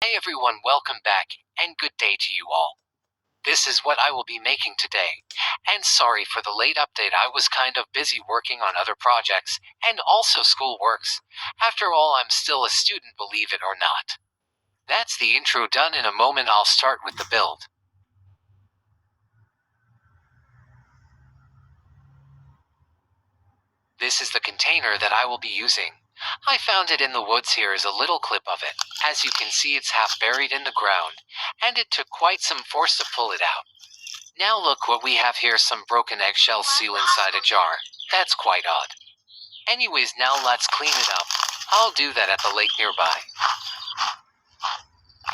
Hey everyone, welcome back, and good day to you all. This is what I will be making today. And sorry for the late update, I was kind of busy working on other projects, and also school works. After all, I'm still a student, believe it or not. That's the intro done. In a moment I'll start with the build. This is the container that I will be using. I found it in the woods. Here is a little clip of it. As you can see, it's half buried in the ground, and it took quite some force to pull it out. Now look what we have here, some broken eggshells sealed inside a jar. That's quite odd. Anyways, now let's clean it up. I'll do that at the lake nearby.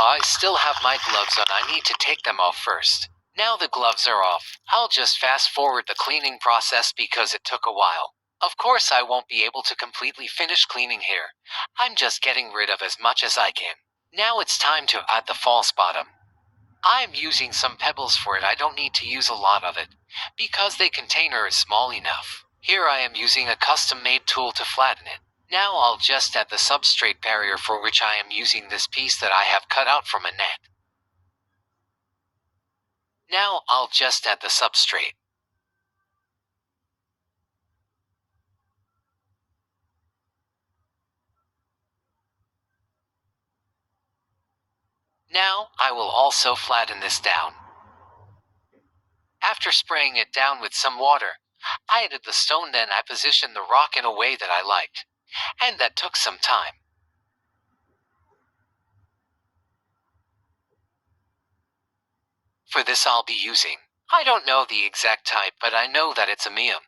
I still have my gloves on. I need to take them off first. Now the gloves are off. I'll just fast forward the cleaning process because it took a while. Of course, I won't be able to completely finish cleaning here. I'm just getting rid of as much as I can. Now it's time to add the false bottom. I'm using some pebbles for it. I don't need to use a lot of it, because the container is small enough. Here I am using a custom-made tool to flatten it. Now I'll just add the substrate barrier, for which I am using this piece that I have cut out from a net. Now I'll just add the substrate. Now I will also flatten this down. After spraying it down with some water, I added the stone. Then I positioned the rock in a way that I liked, and that took some time. For this I'll be using, I don't know the exact type, but I know that it's a mium,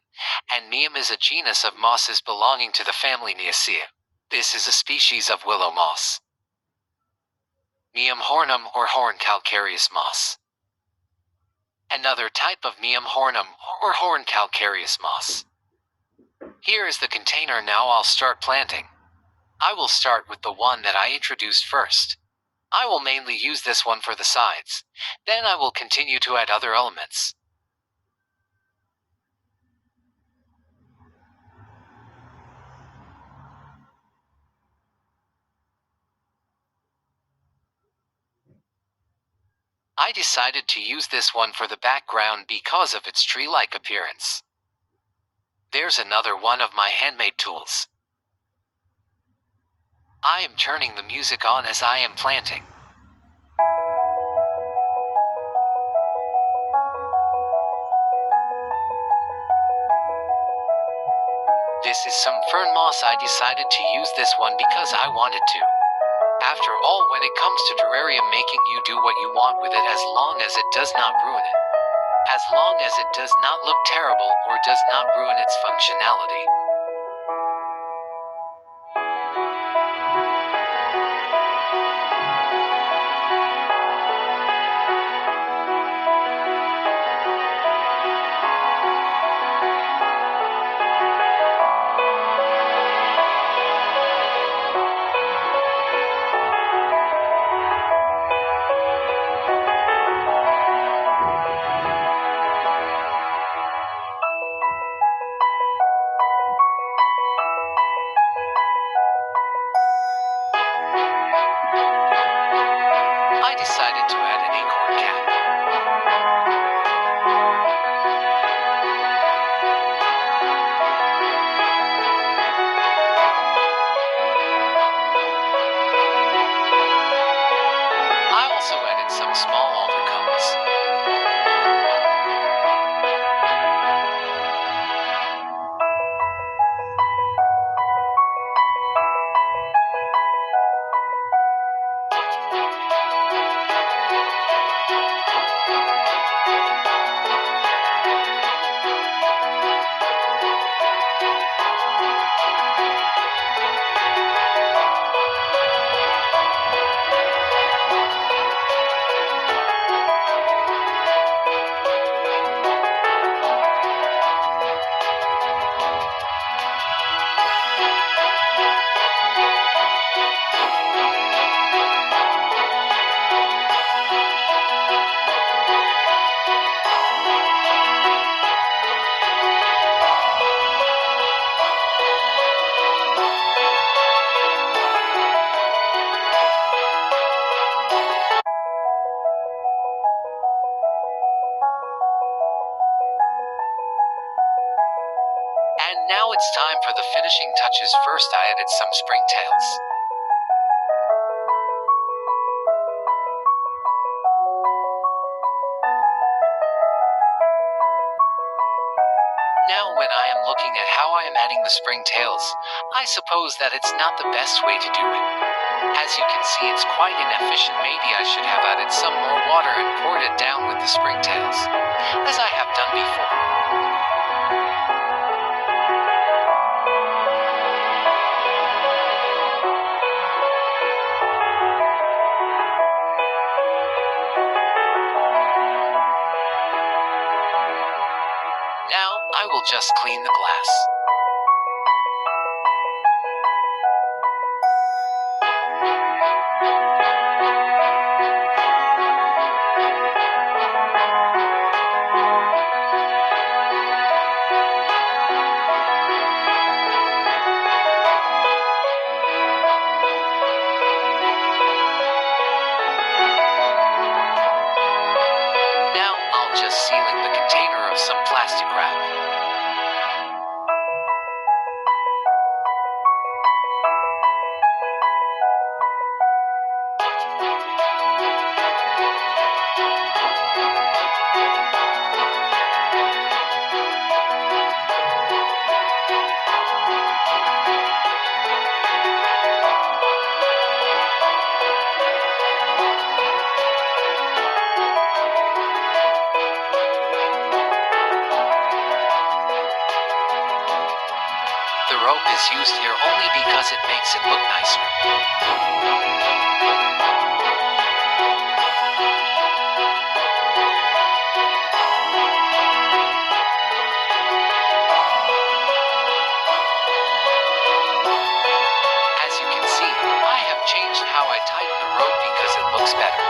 and mium is a genus of mosses belonging to the family Neaceae. This is a species of willow moss. Mium hornum or horn calcareous moss. Another type of mium hornum or horn calcareous moss. Here is the container. Now I'll start planting. I will start with the one that I introduced first. I will mainly use this one for the sides. Then I will continue to add other elements. I decided to use this one for the background because of its tree-like appearance. There's another one of my handmade tools. I am turning the music on as I am planting. This is some fern moss. I decided to use this one because I wanted to. After all, when it comes to terrarium making, you do what you want with it as long as it does not ruin it. As long as it does not look terrible or does not ruin its functionality. I decided to add an acorn cap. I also added some small alder cones. it's time for the finishing touches. First, I added some springtails. Now, when I am looking at how I am adding the springtails, I suppose that it's not the best way to do it. As you can see, it's quite inefficient. Maybe I should have added some more water and poured it down with the springtails, as I have done before. Now, I will just clean the glass. Now, I'll just sealing the container of some plastic wrap. The rope is used here only because it makes it look nicer. As you can see, I have changed how I tighten the rope because it looks better.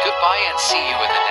Goodbye and see you in the